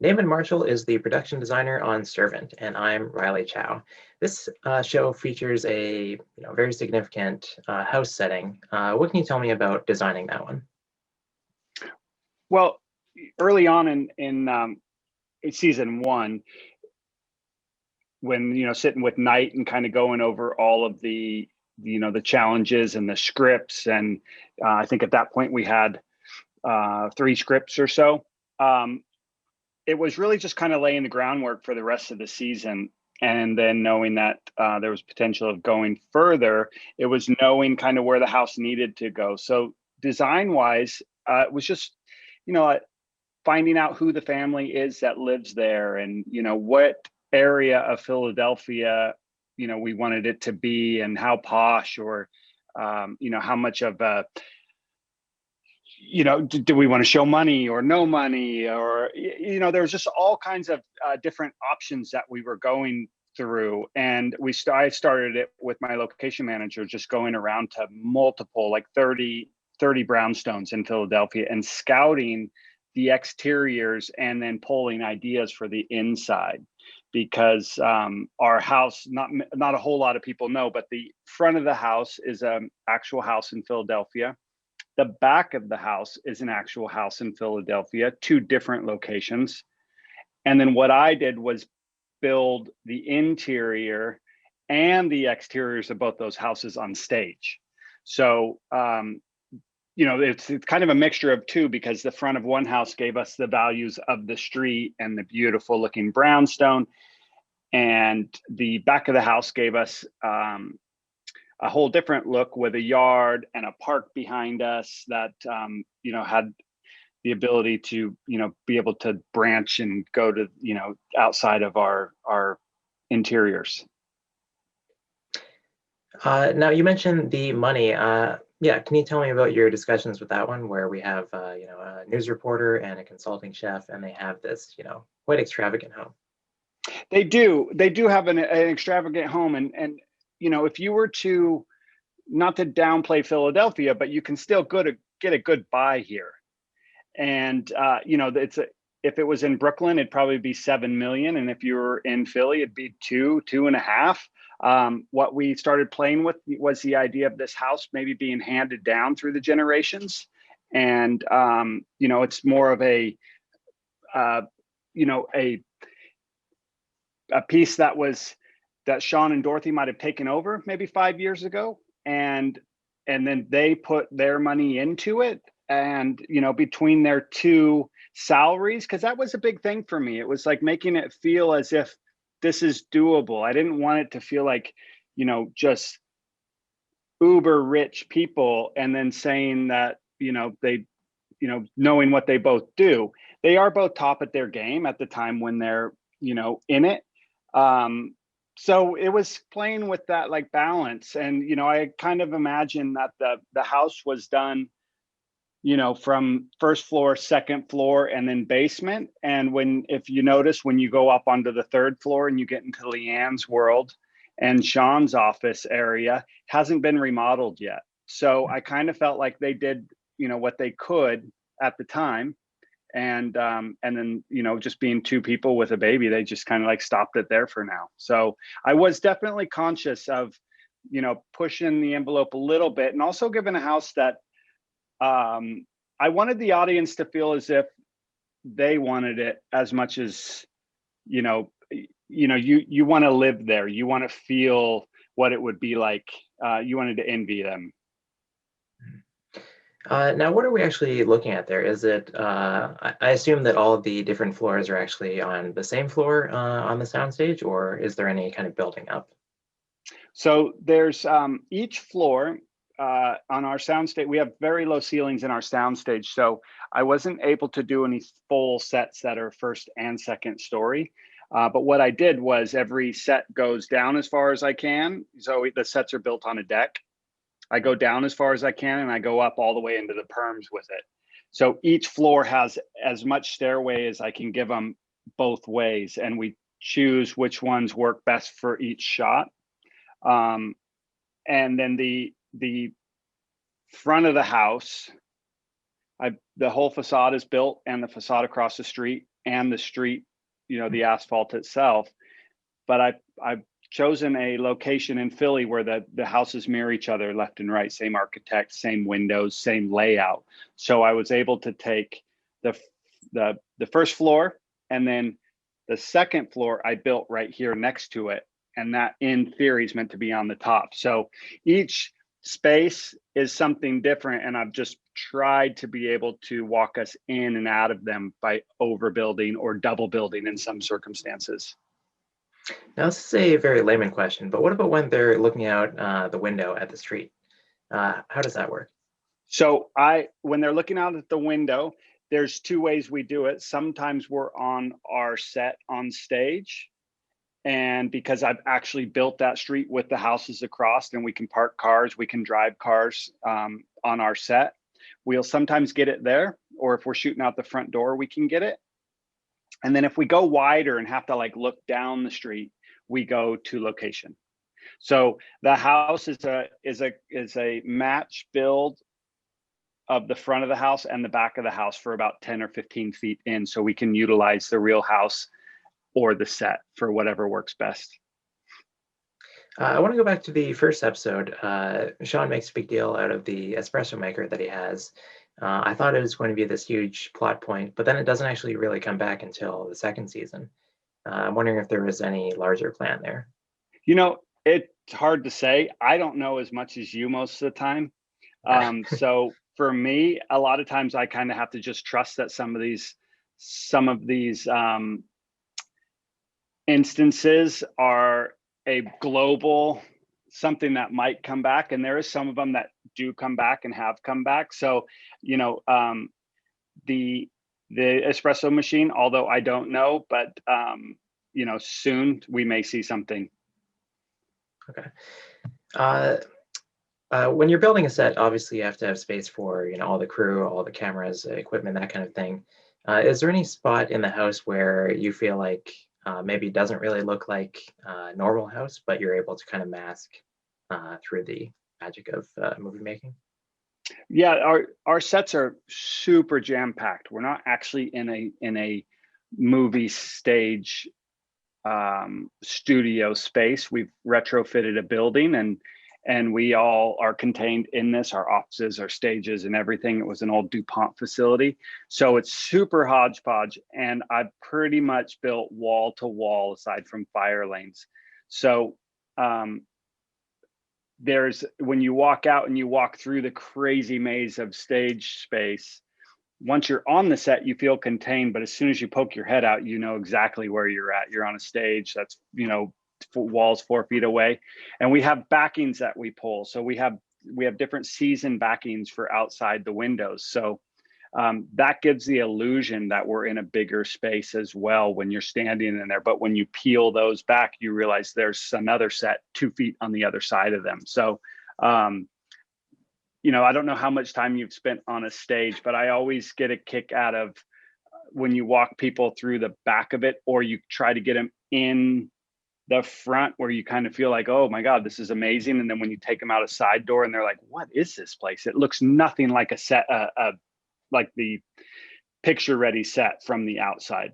Naaman Marshall is the production designer on Servant, and I'm Riley Chow. This show features a very significant house setting. What can you tell me about designing that one? Well, early on in season one, when sitting with Knight and kind of going over all of the challenges and the scripts, and I think at that point we had three scripts or so. It was really just kind of laying the groundwork for the rest of the season. And then knowing that there was potential of going further, it was knowing kind of where the house needed to go. So design wise, it was just, finding out who the family is that lives there, and, what area of Philadelphia, we wanted it to be, and how posh, or, how much of a, do we want to show money or no money, or there was just all kinds of different options that we were going through. And I started it with my location manager, just going around to multiple, like 30 brownstones in Philadelphia, and scouting the exteriors and then pulling ideas for the inside. Because our house, not a whole lot of people know, but the front of the house is an actual house in Philadelphia. The back of the house is an actual house in Philadelphia, two different locations. And then what I did was build the interior and the exteriors of both those houses on stage. So, it's kind of a mixture of two, because the front of one house gave us the values of the street and the beautiful looking brownstone. And the back of the house gave us a whole different look, with a yard and a park behind us that had the ability to be able to branch and go to outside of our interiors. Now you mentioned the money. Yeah, can you tell me about your discussions with that one, where we have a news reporter and a consulting chef, and they have this quite extravagant home? They do have an extravagant home, and if you were to, not to downplay Philadelphia, but you can still get a good buy here. And if it was in Brooklyn, it'd probably be 7 million, and if you were in Philly, it'd be 2.5. What we started playing with was the idea of this house maybe being handed down through the generations, and it's more of a piece that Sean and Dorothy might have taken over maybe 5 years ago, and then they put their money into it. And between their two salaries, because that was a big thing for me, it was like making it feel as if this is doable. I didn't want it to feel like just uber rich people, and then saying that they knowing what they both do. They are both top at their game at the time when they're in it. So it was playing with that like balance. And I kind of imagine that the house was done from first floor, second floor, and then basement. And if you notice, when you go up onto the third floor and you get into Leanne's world and Sean's office area, hasn't been remodeled yet. So I kind of felt like they did what they could at the time. And then just being two people with a baby, they just kind of like stopped it there for now. So I was definitely conscious of pushing the envelope a little bit, and also giving a house that I wanted the audience to feel as if they wanted it as much as you want to live there, you want to feel what it would be like, you wanted to envy them. Now, what are we actually looking at there? Is it, I assume that all of the different floors are actually on the same floor on the soundstage, or is there any kind of building up? So there's each floor on our soundstage. We have very low ceilings in our soundstage, so I wasn't able to do any full sets that are first and second story. But what I did was every set goes down as far as I can. So the sets are built on a deck. I go down as far as I can, and I go up all the way into the perms with it. So each floor has as much stairway as I can give them both ways, and we choose which ones work best for each shot. And then the front of the house, the whole facade is built, and the facade across the street and the street, the asphalt itself. But I've chosen a location in Philly where the houses mirror each other left and right, same architect, same windows, same layout. So I was able to take the first floor, and then the second floor I built right here next to it. And that in theory is meant to be on the top. So each space is something different. And I've just tried to be able to walk us in and out of them by overbuilding or double building in some circumstances. Now, this is a very layman question, but what about when they're looking out the window at the street? How does that work? So when they're looking out at the window, there's two ways we do it. Sometimes we're on our set on stage, and because I've actually built that street with the houses across, and we can park cars, we can drive cars on our set. We'll sometimes get it there, or if we're shooting out the front door, we can get it. And then if we go wider and have to like look down the street, we go to location. So the house is a match build of the front of the house and the back of the house for about 10 or 15 feet in, so we can utilize the real house or the set for whatever works best. I want to go back to the first episode. Sean makes a big deal out of the espresso maker that he has. I thought it was going to be this huge plot point, but then it doesn't actually really come back until the second season. I'm wondering if there was any larger plan there. It's hard to say. I don't know as much as you most of the time. So for me, a lot of times I kind of have to just trust that some of these instances are a global something that might come back, and there is some of them that do come back and have come back. So the espresso machine, although I don't know, but soon we may see something. Okay. When you're building a set, obviously you have to have space for all the crew, all the cameras, equipment, that kind of thing. Is there any spot in the house where you feel like maybe it doesn't really look like a normal house, but you're able to kind of mask through the magic of movie making? Yeah, our sets are super jam-packed. We're not actually in a movie stage studio space. We've retrofitted a building, and we all are contained in this, our offices, our stages, and everything. It was an old DuPont facility. So it's super hodgepodge, and I've pretty much built wall to wall aside from fire lanes. So when you walk out and you walk through the crazy maze of stage space, once you're on the set, you feel contained, but as soon as you poke your head out, you know exactly where you're at. You're on a stage that's, walls 4 feet away, and we have backings that we pull. So we have different season backings for outside the windows. So that gives the illusion that we're in a bigger space as well when you're standing in there. But when you peel those back, you realize there's another set 2 feet on the other side of them. So I don't know how much time you've spent on a stage, but I always get a kick out of when you walk people through the back of it, or you try to get them in the front where you kind of feel like, oh my God, this is amazing. And then when you take them out a side door and they're like, what is this place? It looks nothing like a set, like the picture ready set from the outside.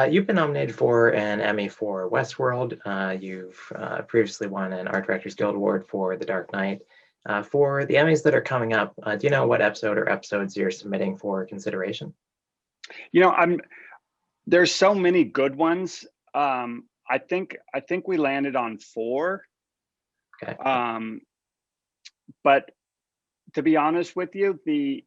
You've been nominated for an Emmy for Westworld. You've previously won an Art Directors Guild Award for The Dark Knight. For the Emmys that are coming up, do you know what episode or episodes you're submitting for consideration? There's so many good ones. I think we landed on 4. Okay. But to be honest with you, the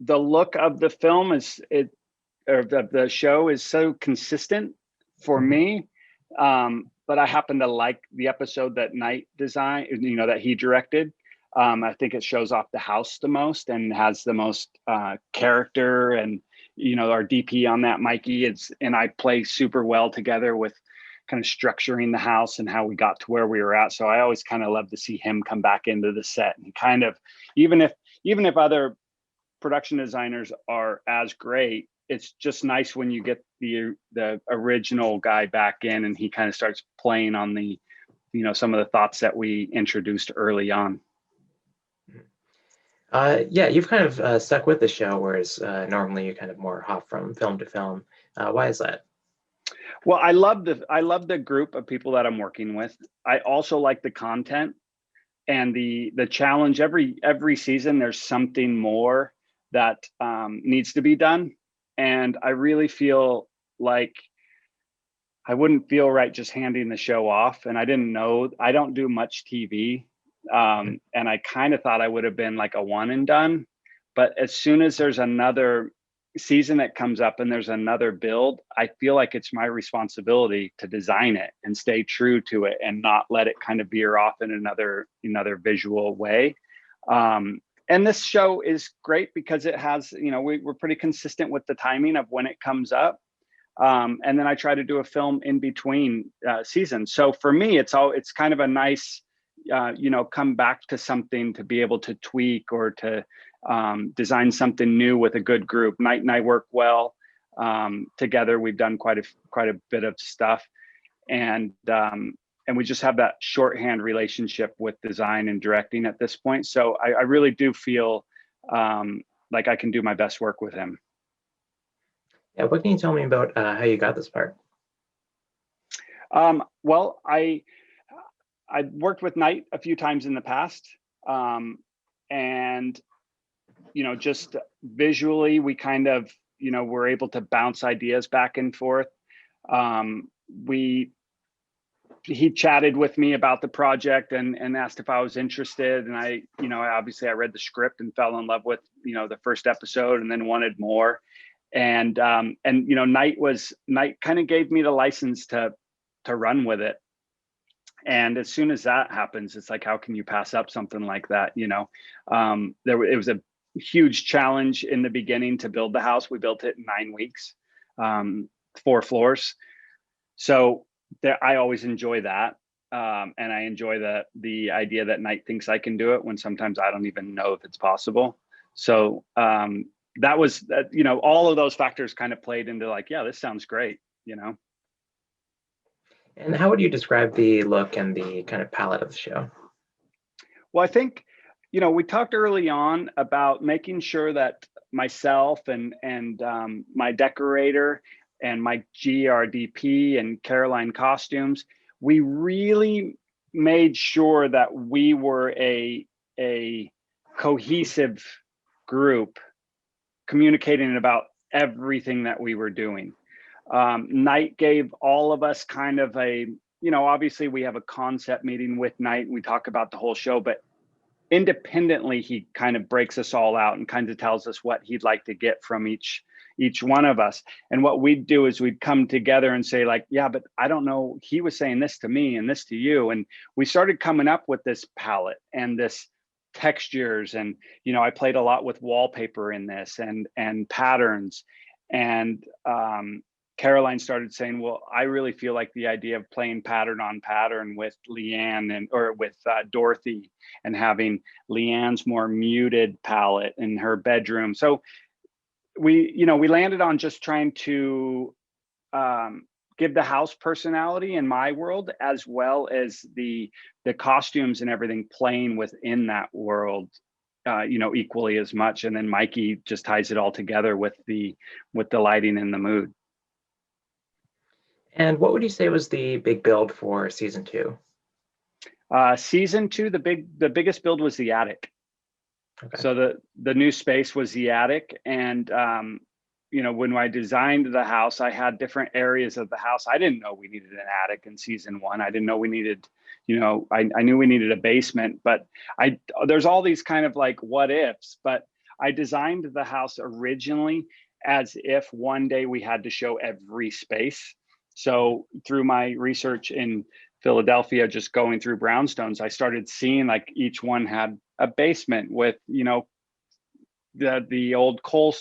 look of the film the show is so consistent for me. But I happen to like the episode that Knight designed, that he directed. I think it shows off the house the most and has the most character, and our DP on that, Mikey, and I play super well together with kind of structuring the house and how we got to where we were at. So I always kind of love to see him come back into the set, and kind of, even if other production designers are as great, it's just nice when you get the original guy back in and he kind of starts playing on the, some of the thoughts that we introduced early on. Yeah, you've kind of stuck with the show, whereas normally you kind of more hop from film to film. Why is that? Well, I love the group of people that I'm working with. I also like the content and the challenge. Every season there's something more that needs to be done, and I really feel like I wouldn't feel right just handing the show off. And I didn't know, I don't do much TV. Mhm. And I kind of thought I would have been like a one and done. But as soon as there's another season that comes up and there's another build, I feel like it's my responsibility to design it and stay true to it and not let it kind of veer off in another visual way. And this show is great because it has, we're pretty consistent with the timing of when it comes up, and then I try to do a film in between seasons. So for me, it's kind of a nice, come back to something to be able to tweak or to design something new with a good group. Knight and I work well together. We've done quite a bit of stuff, and we just have that shorthand relationship with design and directing at this point. So I really do feel like I can do my best work with him. Yeah, what can you tell me about how you got this part? Well, I worked with Knight a few times in the past, and just visually, we kind of were able to bounce ideas back and forth. We He chatted with me about the project and asked if I was interested, and obviously I read the script and fell in love with the first episode and then wanted more. And Knight kind of gave me the license to run with it. And as soon as that happens, it's like, how can you pass up something like that? It was a huge challenge in the beginning to build the house. We built it in 9 weeks, 4 floors. So I always enjoy that. And I enjoy the idea that Knight thinks I can do it when sometimes I don't even know if it's possible. So that was, all of those factors kind of played into like, yeah, this sounds great. And how would you describe the look and the kind of palette of the show? Well, I think, we talked early on about making sure that myself and my decorator and my GRDP and Caroline costumes, we really made sure that we were a cohesive group communicating about everything that we were doing. Knight gave all of us kind of obviously we have a concept meeting with Knight. We talk about the whole show, but independently, he kind of breaks us all out and kind of tells us what he'd like to get from each one of us. And what we'd do is we'd come together and say like, yeah, but I don't know, he was saying this to me and this to you. And we started coming up with this palette and this textures. And, I played a lot with wallpaper in this and patterns. And Caroline started saying, well, I really feel like the idea of playing pattern on pattern with Leanne or with Dorothy, and having Leanne's more muted palette in her bedroom. So we landed on just trying to give the house personality in my world, as well as the costumes and everything playing within that world, equally as much. And then Mikey just ties it all together with the lighting and the mood. And what would you say was the big build for season 2? Season 2, the biggest build was the attic. Okay. So the new space was the attic. And when I designed the house, I had different areas of the house. I didn't know we needed an attic in season 1. I didn't know we needed, I knew we needed a basement, but there's all these kind of like what ifs. But I designed the house originally as if one day we had to show every space. So through my research in Philadelphia, just going through brownstones, I started seeing like each one had a basement with, the old coal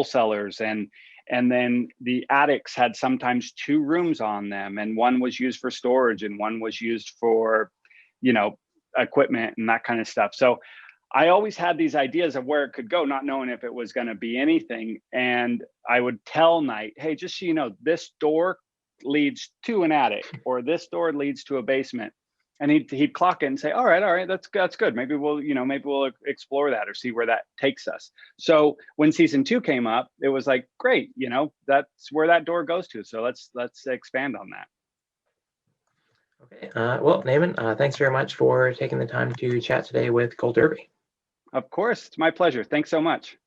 cellars, and then the attics had sometimes 2 rooms on them, and one was used for storage and one was used for, equipment and that kind of stuff. So I always had these ideas of where it could go, not knowing if it was going to be anything. And I would tell Knight, hey, just so you know, this door leads to an attic, or this door leads to a basement. and he'd clock it and say, all right, that's good. Maybe we'll explore that or see where that takes us. So when season 2 came up, it was like, great, that's where that door goes to. So let's expand on that. Okay. Well, Naaman, thanks very much for taking the time to chat today with Cold Derby. Of course, it's my pleasure. Thanks so much.